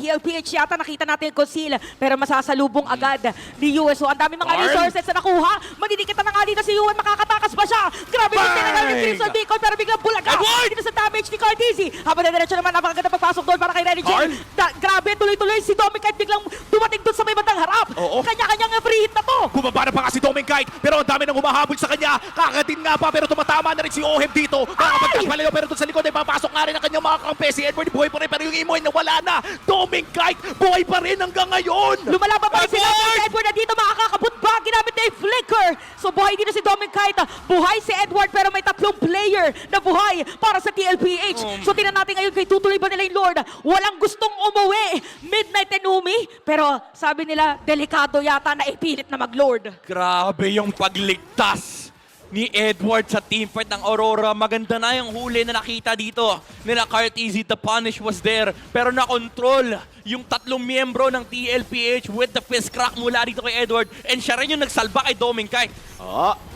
TLPH yata nakita natin yung conceal, pero masasalubong agad ni Yue. So ang dami mga resources na nakuha. Madidikita na nga dito si Yue, makakatakas ba siya? Grabe yung tinangal ni Crimson Deacon, pero biglang bulaga dito sa damage ni Cartesi. Habang na diretso naman, napakaganda pagpasok doon para kay Renny J. Grabe, tuloy-tuloy si Dominic biglang dumating doon sa may bandang harap. Kanya-kanyang free hit na to. Bumaba na pa nga si Dominic, pero ang dami nang humahabol sa kanya. Kakatin nga pa, pero tumatama na rin si Oheb dito. Nakakapagkas palayo, pero doon sa likod ay papasok nga rin ang kanyang mga kampe. Si Edward buhay pa rin, pero yung Imoy na wala na. Dominic buhay pa rin hanggang ngayon. Lumalaban pa rin sila. Edward na dito, makakakabot ba? Ginamit na yung flicker. So buhay dito si Dominic. Buhay si Edward, pero may tatlong player na buhay para sa TLPH. So tingnan natin ngayon kay tutuloy ba nila yung Lord. Walang gustong umuwi. Midnight Enumi. Pero sabi nila, delikado yata na ipilit na mag-Lord. Grabe yung pagligtas ni Edward sa teamfight ng Aurora. Maganda na yung huli na nakita dito nila Cartesi. The punish was there. Pero na-control yung tatlong miyembro ng TLPH with the fist crack mula dito kay Edward. And siya rin yung nagsalba kay Dominic.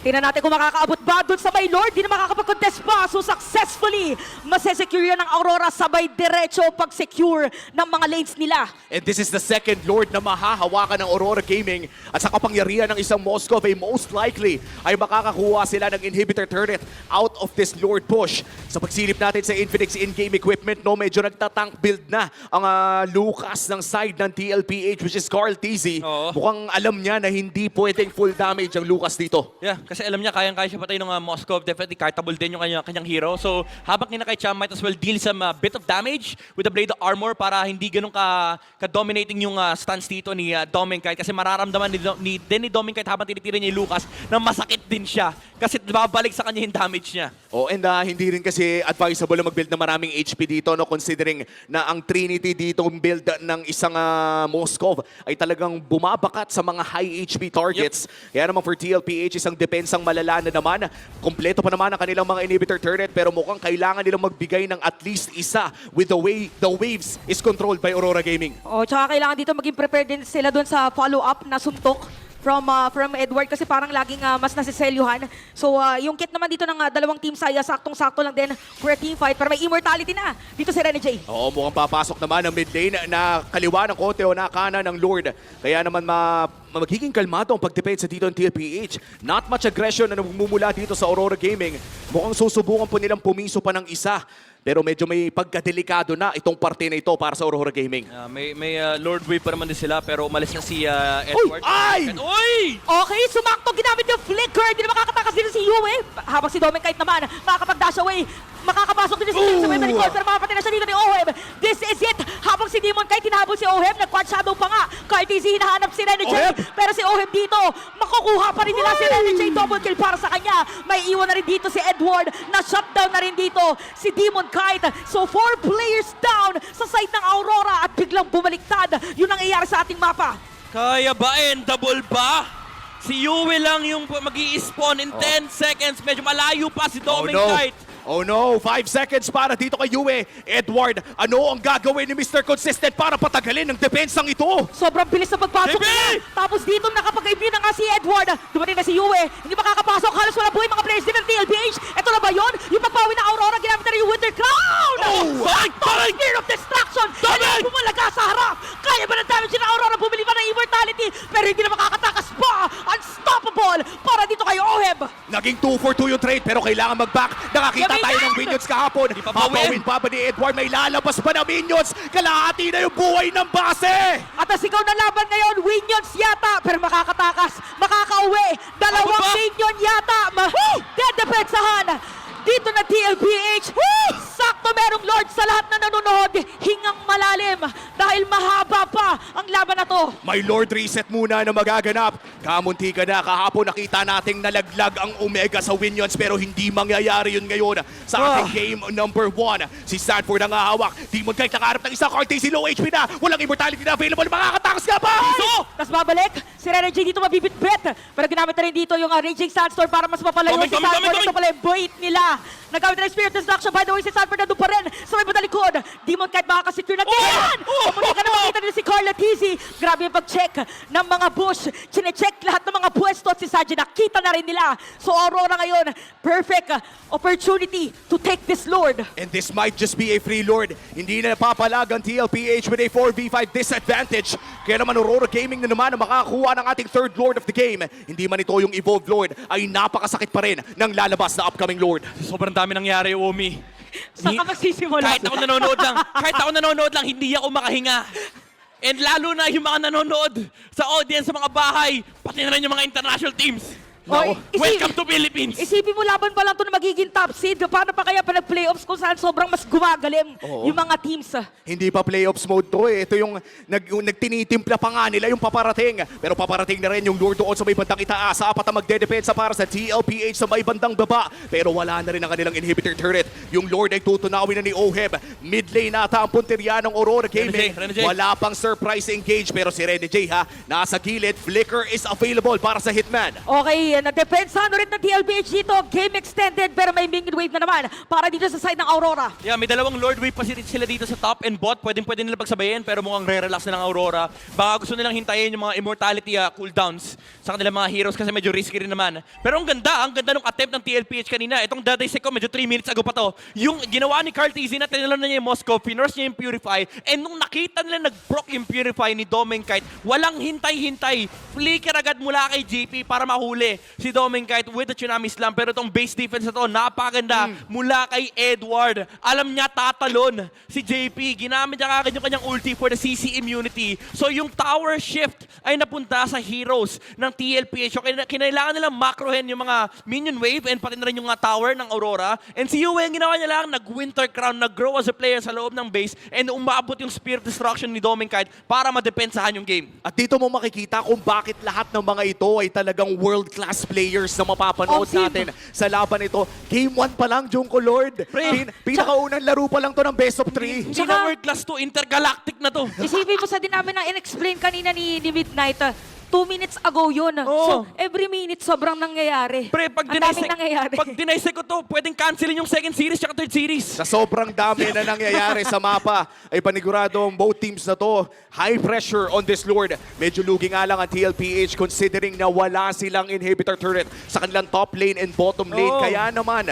Tingnan natin kung makakaabot ba doon sa may Lord. Di na makakapag-contest pa. So successfully, masesecure yan ng Aurora sabay diretso pag-secure ng mga lanes nila. And this is the second Lord na mahahawakan ng Aurora Gaming. At sa kapangyarihan ng isang Moskov ay most likely ay makakakuha sila ng inhibitor turret out of this Lord push. Sa pagsilip natin sa Infinix in-game equipment, no, medyo nagtatank build na ang Lucas ng side ng TLPH, which is Cartesi. Mukhang alam niya na hindi pwedeng full damage ang Lucas dito. Yeah, kasi alam niya kayang-kaya siya patay ng Moskov. Definitely cartable din yung kanyang hero. So habang kinakay siya, might as well deal some bit of damage with the Blade of Armor para hindi ganun ka-dominating yung stance dito ni Dominic. Kasi mararamdaman ni Dominic habang tinitira niya yung Lucas na masakit din siya. Kasi babalik sa kanya yung damage niya. And hindi rin kasi advisable na mag-build na maraming HP dito, no, considering na ang Trinity dito build ng isang Moskov ay talagang bumabakat sa mga high HP targets. Kaya naman for TLPH, isang depensang malala na naman. Kompleto pa naman ang kanilang mga inhibitor turret, pero mukhang kailangan nilang magbigay ng at least isa with the way the waves is controlled by Aurora Gaming. Tsaka kailangan dito maging prepared din sila doon sa follow-up na suntok from Edward kasi parang laging mas nasiselyuhan. So yung kit naman dito ng dalawang team saya, saktong-sakto lang din for a team fight. Pero may immortality na dito si Renny J. Mukhang papasok naman ang mid lane na kaliwa ng konti o na kanan ng Lord. Kaya naman magiging kalmado ang pagdepensa dito ng TLPH. Not much aggression na namumula dito sa Aurora Gaming. Mukhang susubukan po nilang pumiso pa ng isa. Pero medyo may pagkadelikado na itong parte na ito para sa Aurora Gaming. May Lord Wave pa naman din sila, pero umalis na si Edward. Uy! Okay, sumakto, ginamit yung flicker. Hindi na makakatakas din si Yue. Habang si Dominic naman, makakapag-dash away. Makakapasok din si James sa may malikod, pero makapatay na siya dito ni Oheb. This is it. Habang si Demon Kite tinahabol si Oheb, nag-quad shadow pa nga. Cartesi hinahanap si Renny J. Pero si Oheb dito, makukuha pa rin nila si Renny J. Double kill para sa kanya. May iwan na rin dito si Edward. Na-shutdown na rin dito si Demon Kite. So 4 players down sa side ng Aurora at biglang bumaliktad. Yun ang nangyayari sa ating mapa. Kaya ba? Endable ba? Si Yue lang yung mag-i-spawn in 10 seconds. Medyo malayo pa si Dominic. Oh no, 5 seconds para dito kay Yue. Edward, ano ang gagawin ni Mr. Consistent para patagalin ang depensang ito? Sobrang bilis na pagpasok nila. Tapos dito nakapag-ibig na nga si Edward. Dumating na si Yue. Hindi makakapasok. Halos wala buhay mga players din ng TLPH. Ito na ba yun? Yung pagpawi na Aurora, ginamit na rin yung Winter Crown! Spear of Destruction! And bumalaga sa harap! Kaya ba ng damage na Aurora? Bumili pa ng Immortality. Pero hindi na makakatakas pa! Unstoppable! Para dito kay Oheb! Naging 2 for 2 yung trade, pero kailangan mag-back. Nakakita tayo ng minions kahapon. Papawin pa ba ni Edward? May lalabas pa na minions. Kalahati na yung buhay ng base. At ang sigaw na laban ngayon, Minions yata. Pero makakatakas, makakauwi. Dalawang minion yata. Dedepensahan. Dito na TLPH. Sakto merong Lord sa lahat na nanonood. Hingang malalim dahil mahaba pa ang laban na to. May Lord reset muna na magaganap. Kamunti ka na. Kahapon nakita nating nalaglag ang Omega sa Minions, pero hindi mangyayari yun ngayon sa ating game number 1. Si Stanford ang hahawak. Demon Kite nakaharap ng isa. Cartesi low HP na. Walang immortality na available. Makakatakas ka pa! Tapos babalik. Si Renny J dito mabibit-bit. Pero ginamit na rin dito yung Raging Sandstorm para mas mapalayo si Stanford. Ito pala yung bait nila. Nagamit na yung Spirit Destruction. By the way, si Sanford nandun pa rin sa may badalikod. Demon Kite makakasecure na ganyan! Muli ka na makita din si Carla Tizzy. Grabe yung pag-check ng mga bush. Chine-check lahat ng mga pwesto at si Saji nakita na rin nila. So Aurora ngayon, perfect opportunity to take this Lord. And this might just be a free Lord. Hindi na napapalag ang TLPH with a 4v5 disadvantage. Kaya naman Aurora Gaming na naman ang makakakuha ng ating third Lord of the game. Hindi man ito yung Evolved Lord, ay napakasakit pa rin ng lalabas na upcoming Lord. Sobrang dami nangyari, Omi. Saan ka magsisimula? Kahit ako nanonood lang, hindi ako makahinga. And lalo na yung mga nanonood sa audience, sa mga bahay, pati na rin yung mga international teams. Oy, Welcome to Philippines! Isipin mo laban pa lang ito na magiging top seed. Paano pa kaya pa nag-playoffs kung saan sobrang mas gumagalim yung mga teams? Hindi pa playoffs mode to eh. Ito yung nagtinitimpla pa nga nila yung paparating. Pero paparating na rin yung Lord doon sa may bandang itaas. Apat na magdedepensa para sa TLPH sa may bandang baba. Pero wala na rin ang kanilang inhibitor turret. Yung Lord ay tutunawin na ni Oheb. Mid lane nata ang punteriya ng Aurora Gaming. Rene J. Wala pang surprise engage. Pero si Rene J ha, nasa gilid. Flicker is available para sa Hitman. Okay, nadepensa rin ng TLPH dito. Game extended pero may minion wave na naman para dito sa side ng Aurora. Yeah, may dalawang Lord Wave pa sila dito sa top and bot. Pwede nila pagsabayin pero mukhang re-relax na ng Aurora. Baka gusto nilang hintayin yung mga immortality cooldowns sa kanilang mga heroes kasi medyo risky rin naman. Pero ang ganda ng attempt ng TLPH kanina. Itong Dadai ko, medyo 3 minutes ago pa to. Yung ginawa ni Carl TZ na tinalon na niya yung Moscow, pinurse niya yung Purify, and nung nakita nila nag-proc yung Purify ni Domenkite, walang hintay-hintay. Flicker agad mula kay JP para mahuli si Domenkite with the Tsunami Slam. Pero itong base defense na to, napakaganda mula kay Edward. Alam niya tatalon si JP. Ginamit niya kagad yung kanyang ulti for the CC immunity. So yung tower shift ay napunta sa heroes ng TLPH. So kinailangan nilang macrohen yung mga minion wave and pati na rin yung tower ng Aurora. And si Yue, ang ginawa niya lang, nag-Winter Crown, nag-grow as a player sa loob ng base and umabot yung Spear of Destruction ni Domenkite para madepensahan yung game. At dito mo makikita kung bakit lahat ng mga ito ay talagang world-class players na mapapanood Team. natin sa laban ito. Game 1 pa lang, Junko Lord. Pinakaunang laro pa lang to ng best of 3. Hindi na world class to, intergalactic na to. Isipin mo sa din namin na in-explain kanina ni Midnight. 2 minutes ago yun. Oo. So, every minute sobrang nangyayari. Pre, pag Ang daming nangyayari. dinaisek ko to, pwedeng cancelin yung second series at third series. Sa sobrang dami na nangyayari sa mapa, ay paniguradong both teams na to, high pressure on this Lord. Medyo lugi nga lang ang TLPH considering na wala silang inhibitor turret sa kanilang top lane and bottom lane. Oo. Kaya naman,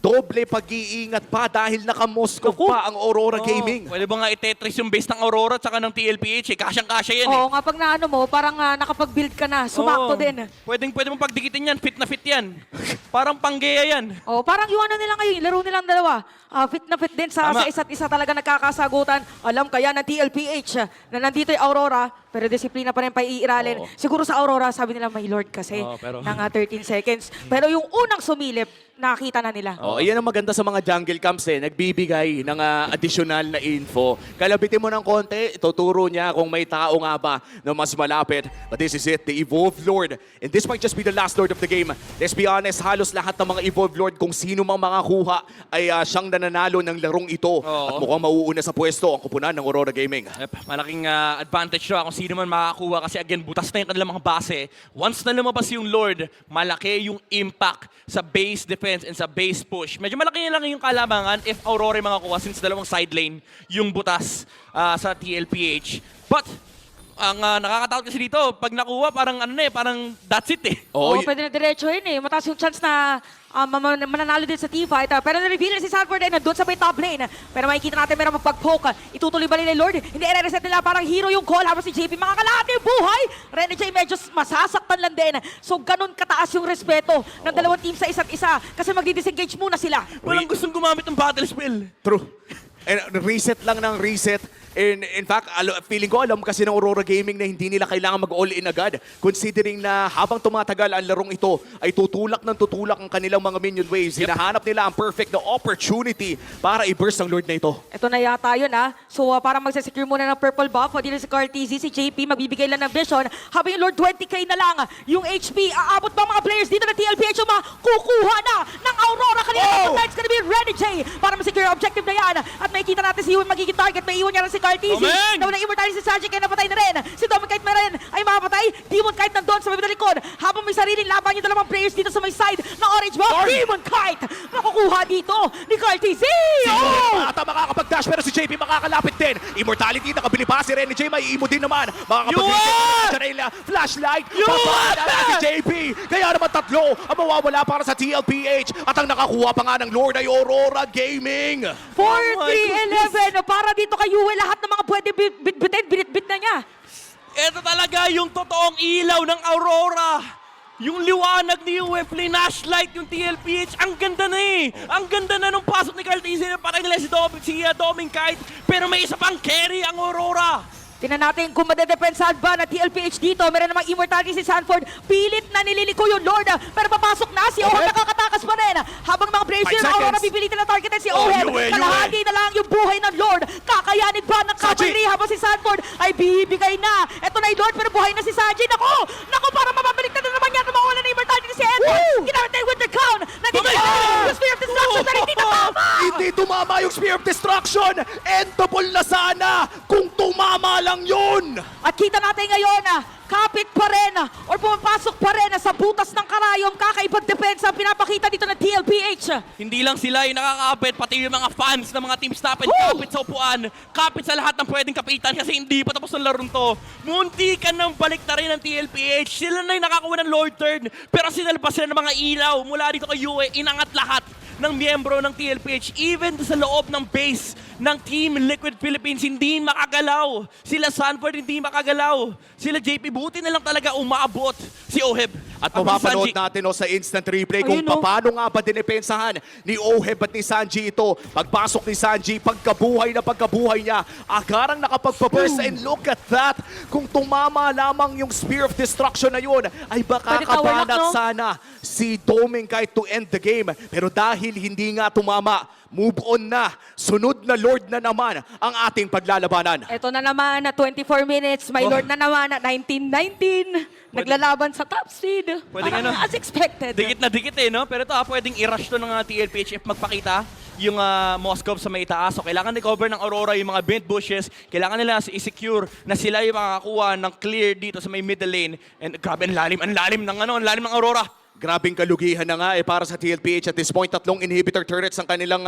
doble pag-iingat pa dahil naka-Moscow pa ang Aurora Gaming. Pwede ba nga i-tetris yung base ng Aurora at saka ng TLPH? Kasyang-kasya yan Oo nga, pag naano mo, parang nakapag-build ka na, sumakto Oo. din. Pwede mong pagdikitin yan, fit na fit yan. Parang panggeya yan. Oh, parang yung ano nila ngayon, laro nilang dalawa. Fit na fit din sa Tama. isa't isa talaga nagkakasagutan. Alam kaya ng TLPH na nandito yung Aurora, pero disiplina pa rin paiiralin. Oo. Siguro sa Aurora, sabi nila may Lord kasi Oo, pero- ng 13 seconds. Pero yung unang sumilip, nakita na nila. Oh, iyan ang maganda sa mga jungle camps eh. Nagbibigay ng additional na info. Kalabitin mo ng konti, tuturo niya kung may tao nga ba na mas malapit. But this is it, the Evolved Lord. And this might just be the last Lord of the game. Let's be honest, halos lahat ng mga Evolved Lord, kung sino mang makakuha, ay siyang nananalo ng larong ito. Oo. At mukhang mauuna sa pwesto ang kupunan ng Aurora Gaming. Yep, malaking advantage siya kung sino man makakuha kasi again, butas na yung kanilang mga base. Once na lumabas yung Lord, malaki yung impact sa base defense and sa base push. Medyo malaki lang yung kalamangan if Aurora yung makakuha since dalawang side lane yung butas sa TLPH. But, ang nakakatakot kasi dito, pag nakuha, parang parang that's it eh. Oo, Oh, pwede na diretso yun eh. Mataas yung chance na mananalo din sa teamfight. Pero na-reveal na si Sanford ay nandun sa may top lane. Pero makikita natin meron magpag-poke. Itutuloy ba nila Lord? Hindi i-reset nila. Parang hero yung call. Habang si JP makakalahati yung buhay. Rene J medyo masasaktan lang din. So ganun kataas yung respeto ng dalawang team sa isa't isa. Kasi magdi-disengage muna sila. Walang gustong gumamit ng battle spell. True. And reset lang ng reset. In fact, feeling ko alam kasi ng Aurora Gaming na hindi nila kailangan mag-all-in agad. Considering na habang tumatagal ang larong ito, ay tutulak ang kanilang mga minion waves. Hinahanap nila ang perfect na opportunity para i-burst ang Lord na ito. Ito na yata yun So para magsasecure muna ng purple buff, dito si Carl TZ, si JP, magbibigay lang ng vision. Habang yung Lord 20k na lang, yung HP, aabot ba mga players dito na TLPH yung kukuha na ng Aurora. Kanina Oh! it's gonna be Rene J para masecure objective na yan. At makikita natin si Yuen magiging target. May iwan niya ng si Carl TZ. Domeng! Nawala immortality si Sanji kaya napatay na rin. Si Domeng kahit meron ay mapatay. Demon Kite nandun sa may likod. Habang may sariling laban yung dalawang players dito sa may side ng orange buff. Carl! Demon Kite makukuha dito ni Carl TZ. Si Yue Oh! ata makakapag-dash pero si JP makakalapit din. Immortality nakabili pa si Ren ni Jay. May imo din naman. Makakapag-dash flashlight. Yue! Papaan si JP. Kaya naman tatlo ang mawawala para sa TLPH. At ang nakakuha pa nga ng Lord ay Aurora Gaming. 4-3-11 para dito kay Yue. Lahat ng mga pwede bitbitin, binitbit na niya. Ito talaga yung totoong ilaw ng Aurora. Yung liwanag ni Yue, flashlight yung TLPH. Ang ganda na eh. Ang ganda na nung pasok ni Carl TZ. Patay nila si Doming Kite. Pero may isa pang carry ang Aurora. Tingnan natin kung madedepensahan ba na TLPH dito. Meron namang immortality si Sanford. Pilit na nililiko yung Lord. Pero papasok na si Oheb nakakatakas pa rin. Habang mga players 5 yung Aurora seconds. pipilitin na targetin si Oh, Oheb. Yue. Kalahati na lang yung buhay ng Lord. Kakayanin ba ng Sanji. cavalry habang si Sanford ay bibigay na. Ito na yung Lord pero buhay na si Sanji. Naku, para mababalik na naman yan. Mawala na immortality si Edward. Ginamit na yung Winter Crown. Nandito Domeng! yung Spear of Destruction pero hindi natama. Hindi tumama yung Spear of Destruction. Endable na sana kung tumama lang yun. At kita natin ngayon, kapit pa rin or pumapasok pa rin sa butas ng karayom. Kakaibang depensa ang pinapakita dito ng TLPH. Hindi lang sila yung nakakapit, pati yung mga fans ng mga Team Stapen, Woo! kapit sa upuan, kapit sa lahat ng pwedeng kapitan kasi hindi pa tapos ang larong to. Munti ka nang balik na rin ng TLPH. Sila na yung nakakuha ng Lord Turn, pero sinalpas sila ng mga ilaw. Mula dito kay Yue, inangat lahat ng miyembro ng TLPH, even sa loob ng base ng Team Liquid Philippines, hindi makagalaw. Sila Sanford, hindi makagalaw. Sila JP, buti na lang talaga umabot si Oheb. At si mapapanood Sanji. natin sa instant replay kung Ayun, no? paano nga ba dinepensahan ni Oheb at ni Sanji ito. Pagpasok ni Sanji, pagkabuhay niya, agarang nakapagpa-burst. And look at that! Kung tumama lamang yung Spear of Destruction na yun, ay baka Pwede tawalak, kabanat no? sana si Doming kahit to end the game. Pero dahil hindi nga tumama, move on na. Sunod na Lord na naman ang ating paglalabanan. Ito na naman na 24 minutes. May Lord na naman na 19-19. Naglalaban sa top seed. Pwedeng Parang ano? as expected. Dikit na dikit eh, no? Pero ito pwedeng i-rush to ng TLPH if magpakita yung Moskov sa may taas. So kailangan i-cover ng Aurora yung mga bent bushes. Kailangan nila i-secure na sila yung makakakuha ng clear dito sa may middle lane. And grabe, ang lalim ng Aurora. Grabing kalugihan na nga para sa TLPH at this point. 3 inhibitor turrets ang kanilang...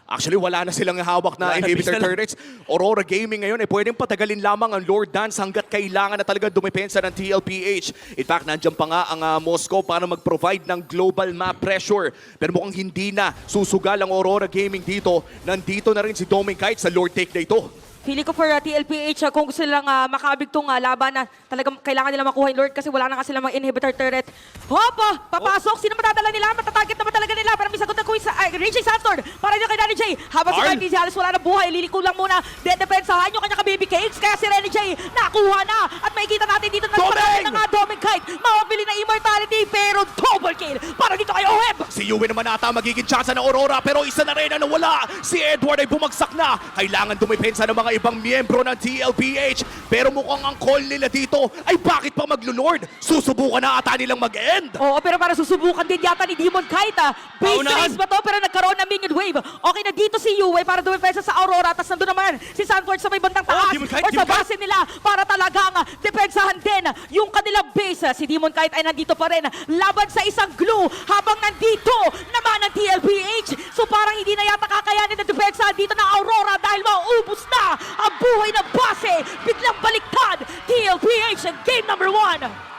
actually, wala na silang hawak na Wala na, inhibitor bis na lang. turrets. Aurora Gaming ngayon pwedeng patagalin lamang ang Lord Dance hanggat kailangan na talaga dumepensa ng TLPH. In fact, nandiyan pa nga ang Moscow para mag-provide ng global map pressure. Pero mukhang hindi na susugal ang Aurora Gaming dito. Nandito na rin si Doming Kite sa Lord take na ito. Feeling ko for TLPH, kung gusto nilang makabig tong laban na talagang kailangan nila makuha yung Lord kasi wala na kasi silang mga inhibitor turret. Hopa! Papasok! Sino matadala nila? Matatarget naman talaga nila. Pero may sagot na kuwi sa Raging Sandstorm para dito kay Danny J. Habang si Carl! Carl TZ halos wala na buhay. Liliko lang muna. Dedepensahan yung kanya ka-baby cakes. Kaya si Renny J nakuha na. At makikita natin dito na Domeng! ng Doming Kite. Mawabili na immortality pero double kill para dito kay Oheb. Si Yue naman ata magiging chance ng Aurora pero isa na rin ang nawala. Si Edward ay bumagsak na. Kailangan dumepensa ng mga ibang miyembro ng TLPH. Pero mukhang ang call nila dito ay bakit pa maglo-Lord? Susubukan na ata nilang mag-end. Oo, pero para susubukan din yata ni Demon Kite. Base Paunahan. race ba to? Pero nagkaroon ng minion wave. Okay na dito si Yue para dumepensa sa Aurora. Tapos nandun naman si Sanford sa may bandang taas. Demon Kite, or sa Demon Kite. base nila para talagang depensahan din yung kanilang base. Si Demon Kite ay nandito pa rin. Laban sa isang glue habang nandito naman ang TLPH. So parang hindi na yata kakayanin na depensa dito ng Aurora dahil mauubos na ang buhay ng base. Biglang baliktad. TLPH game number 1.